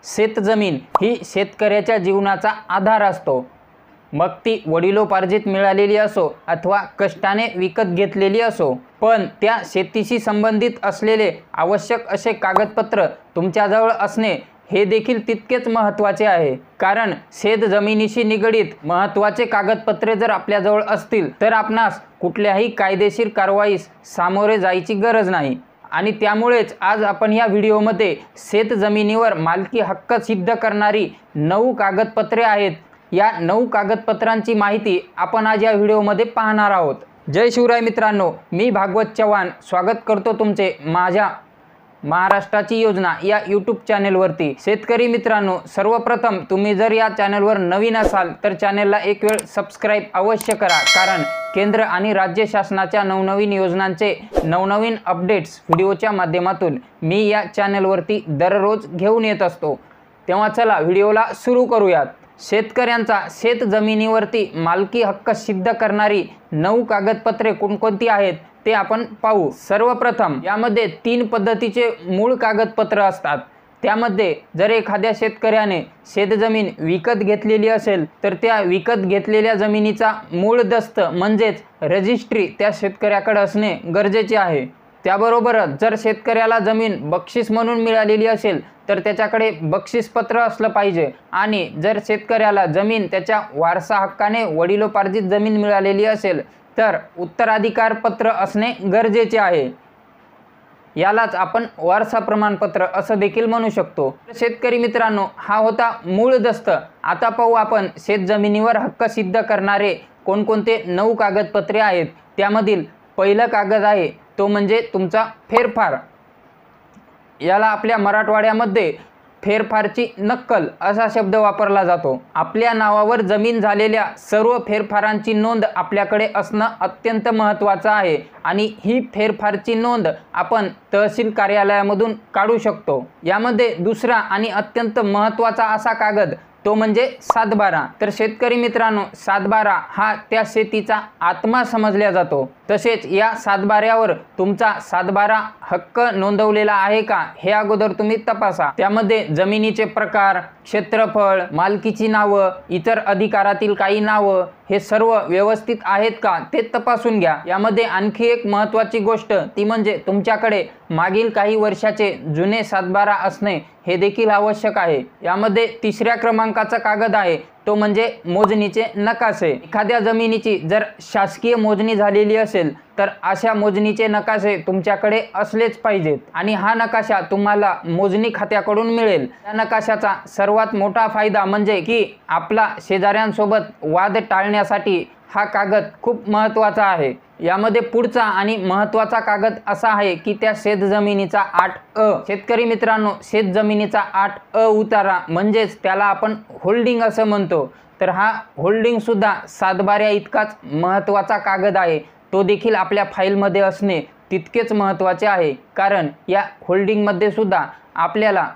शेतजमीन ही शेतकऱ्याच्या जीवनाचा आधार असतो। मग ती वडिलोपार्जित मिळालेली असो अथवा कष्टाने विकत घेतलेली असो, पण त्या शेतीशी संबंधित असलेले आवश्यक असे कागदपत्र तुमच्याजवळ असणे हे देखील तितकेच महत्त्वाचे आहे। कारण शेतजमिनीशी निगडीत महत्त्वाचे कागदपत्रे जर आपल्याजवळ असतील तर आपणास कुठल्याही कायदेशीर कारवाईस सामोरे जायची गरज नाही। आणि त्यामुळेच आज आपण या व्हिडिओमध्ये शेतजमिनीवर मालकी हक्क सिद्ध करणारी 9 कागदपत्रे आहेत, या 9 कागदपत्रांची माहिती आपण आज या व्हिडिओमध्ये पाहणार आहोत। जय शिवराय मित्रांनो, मी भागवत चव्हाण स्वागत करतो तुमचे माझ्या महाराष्ट्राची योजना या यूट्यूब चॅनेलवरती। शेतकरी मित्रांनो, सर्वप्रथम तुम्ही जर या चॅनेलवर नवीन असाल तर चॅनेलला एक वेळ सबस्क्राइब अवश्य करा, कारण केंद्र आणि राज्य शासनाच्या नवनवीन योजनांचे नवनवीन अपडेट्स व्हिडिओच्या माध्यमातून मी या चॅनेलवरती दररोज घेऊन येत असतो। तेव्हा चला व्हिडिओला सुरू करूयात। शेतकऱ्यांचा शेतजमिनीवरती मालकी हक्क सिद्ध करणारी 9 कागदपत्रे कोणकोणती आहेत ते आपण पाहू। सर्वप्रथम यामध्ये 3 पद्धतीचे मूळ कागदपत्र असतात। त्यामध्ये जर एखाद्या शेतकऱ्याने शेतजमीन विकत घेतलेली असेल तर त्या विकत घेतलेल्या जमिनीचा मूळ दस्त म्हणजेच रजिस्ट्री त्या शेतकऱ्याकडे असणे गरजेचे आहे। त्याबरोबरच जर शेतकऱ्याला जमीन बक्षीस म्हणून मिळालेली असेल तर त्याच्याकडे बक्षीसपत्र असलं पाहिजे, आणि जर शेतकऱ्याला जमीन त्याच्या वारसा हक्काने वडिलोपार्जित जमीन मिळालेली असेल तर उत्तराधिकार पत्र असणे गरजेचे आहे। यालाच आपण वारसा प्रमाणपत्र असं देखील म्हणू शकतो। शेतकरी मित्रांनो, हा होता मूळ दस्त। आता पाहू आपण शेतजमिनीवर हक्क सिद्ध करणारे कोणकोणते 9 कागदपत्रे आहेत। त्यामधील पहिलं कागद आहे तो म्हणजे तुमचा फेरफार। याला आपल्या मराठवाड्यामध्ये फेरफारची नक्कल असा शब्द वापरला जातो। आपल्या नावावर जमीन झालेल्या सर्व फेरफारांची नोंद आपल्याकडे असणं अत्यंत महत्त्वाचं आहे, आणि ही फेरफारची नोंद आपण तहसील कार्यालयामधून काढू शकतो। यामध्ये दुसरा आणि अत्यंत महत्त्वाचा असा कागद तो म्हणजे सातबारा। तर शेतकरी मित्रांनो, सातबारा हा त्या शेतीचा आत्मा समजला जातो। तसेच या सातबाऱ्यावर तुमचा सातबारा हक्क नोंदवलेला आहे का हे अगोदर तुम्ही तपासा। त्यामध्ये जमिनीचे प्रकार, क्षेत्रफळ, मालकीची नावं, इतर अधिकारातील काही नावं हे सर्व व्यवस्थित आहेत का ते तपासून घ्या। यामध्ये आणखी एक महत्त्वाची गोष्ट ती म्हणजे तुमच्याकडे मागील काही वर्षाचे जुने सातबारा असणे हे देखील आवश्यक आहे। यामध्ये तिसऱ्या क्रमांकाचा कागद आहे तो म्हणजे मोजणीचे नकाशे। एखाद्या जमिनीची जर शासकीय मोजणी झालेली असेल तर अशा मोजणीचे नकाशे तुमच्याकडे असलेच पाहिजेत, आणि हा नकाशा तुम्हाला मोजणी खात्याकडून मिळेल। या नकाशाचा सर्वात मोठा फायदा म्हणजे की आपला शेजाऱ्यांसोबत वाद टाळण्यासाठी हा कागद खूप महत्त्वाचा आहे। यामध्ये पुढचा आणि महत्त्वाचा कागद असा आहे की त्या शेतजमिनीचा 8अ। शेतकरी मित्रांनो, शेतजमिनीचा 8अ उतारा म्हणजेच त्याला आपण होल्डिंग असं म्हणतो। तर हा होल्डिंग सुद्धा सातबाऱ्या इतकाच महत्त्वाचा कागद आहे। तो देखील आपल्या फाईलमध्ये असणे तितकेच महत्त्वाचे आहे, कारण या होल्डिंगमध्ये सुद्धा आपल्याला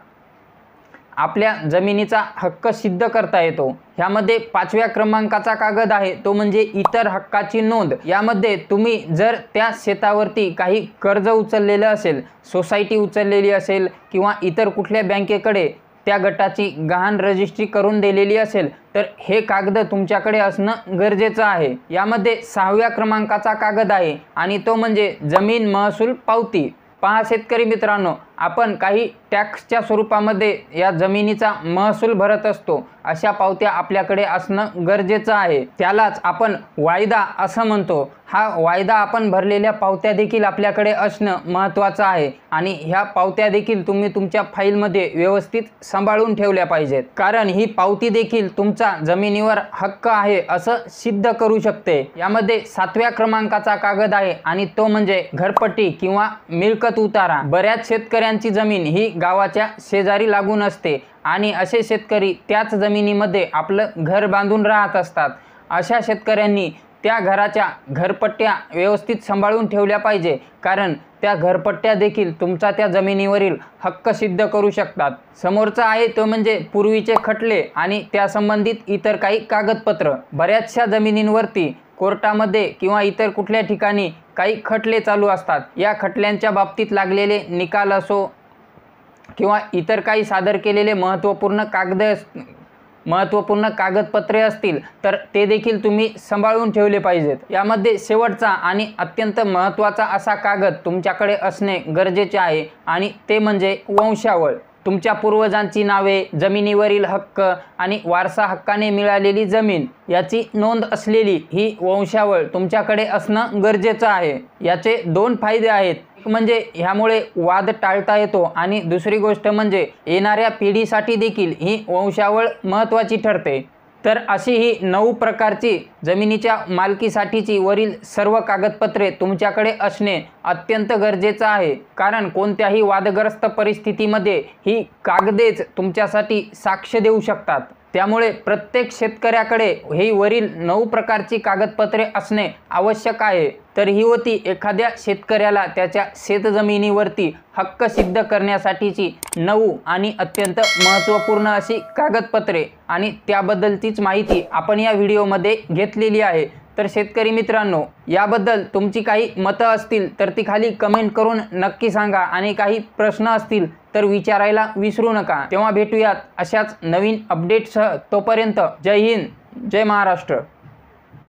आपल्या जमिनीचा हक्क सिद्ध करता येतो। ह्यामध्ये 5व्या क्रमांकाचा कागद आहे तो म्हणजे इतर हक्काची नोंद। यामध्ये तुम्ही जर त्या शेतावरती काही कर्ज उचललेलं असेल, सोसायटी उचललेली असेल किंवा इतर कुठल्या बँकेकडे त्या गटाची गहाण रजिस्ट्री करून दिलेली असेल तर हे कागद तुमच्याकडे असणं गरजेचं आहे। यामध्ये 6व्या क्रमांकाचा कागद आहे आणि तो म्हणजे जमीन महसूल पावती। पहा शेतकरी मित्रांनो, आपण काही टॅक्सच्या स्वरूपामध्ये या जमिनीचा महसूल भरत असतो, अशा पावत्या आपल्याकडे असणं गरजेचं आहे। त्यालाच आपण वायदा असं म्हणतो। हा वायदा आपण भरलेल्या पावत्या देखील आपल्याकडे असणं महत्त्वाचं आहे, आणि ह्या पावत्या देखील तुम्ही तुमच्या फाईलमध्ये व्यवस्थित सांभाळून ठेवल्या पाहिजेत, कारण ही पावती देखील तुमचा जमिनीवर हक्क आहे असं सिद्ध करू शकते। यामध्ये 7व्या क्रमांकाचा कागद आहे आणि तो म्हणजे घरपट्टी किंवा मिळकत उतारा। बऱ्याच शेतकऱ्यांची जमीन ही गावाच्या शेजारी लागून असते, आणि असे शेतकरी त्याच जमिनीमध्ये आपलं घर बांधून राहत असतात। अशा शेतकऱ्यांनी त्या घराच्या घरपट्ट्या व्यवस्थित सांभाळून ठेवल्या पाहिजे, कारण त्या घरपट्ट्या देखील तुमचा त्या जमिनीवरील हक्क सिद्ध करू शकतात। समोरचा आहे तो म्हणजे पूर्वीचे खटले आणि त्या संबंधित इतर काही कागदपत्र। बऱ्याचशा जमिनींवरती कोर्टामध्ये किंवा इतर कुठल्या ठिकाणी काही खटले चालू असतात। या खटल्यांच्या बाबतीत लागलेले निकाल असो किंवा इतर काही सादर केलेले महत्त्वपूर्ण कागदपत्रे असतील तर ते देखील तुम्ही सांभाळून ठेवले पाहिजेत. यामध्ये शेवटचा आणि अत्यंत महत्त्वाचा असा कागद तुमच्याकडे असणे गरजेचे आहे आणि ते म्हणजे वंशावळ. तुमच्या पूर्वजांची नावे, जमिनीवरील हक्क आणि वारसा हक्काने मिळालेली जमीन याची नोंद असलेली ही वंशावळ तुमच्याकडे असणं गरजेचं आहे. याचे 2 फायदे आहेत. एक म्हणजे ह्यामुळे वाद टाळता येतो आणि दुसरी गोष्ट म्हणजे येणाऱ्या पिढीसाठी देखील ही वंशावळ महत्त्वाची ठरते. तर अशी ही 9 प्रकारची जमिनीच्या मालकीसाठीची वरील सर्व कागदपत्रे तुमच्याकडे असणे अत्यंत गरजेचं आहे. कारण कोणत्याही वादग्रस्त परिस्थितीमध्ये ही कागदेच तुमच्यासाठी साक्ष देऊ शकतात. त्यामुळे प्रत्येक शेतकऱ्याकडे ही वरील 9 प्रकारची कागदपत्रे असणे आवश्यक आहे. तर ही होती एखाद्या शेतकऱ्याला त्याच्या शेतजमिनीवरती हक्क सिद्ध करण्यासाठीची 9 आणि अत्यंत महत्त्वपूर्ण अशी कागदपत्रे आणि त्याबद्दलचीच माहिती आपण या व्हिडिओमध्ये घेतलेली आहे. तर शेतकरी मित्रांनो, याबद्दल तुमची काही मतं असतील तर ती खाली कमेंट करून नक्की सांगा आणि काही प्रश्न असतील तर विचारायला विसरू नका. तेव्हा भेटूयात अशाच नवीन अपडेट्ससह. तोपर्यंत जय हिंद, जय महाराष्ट्र.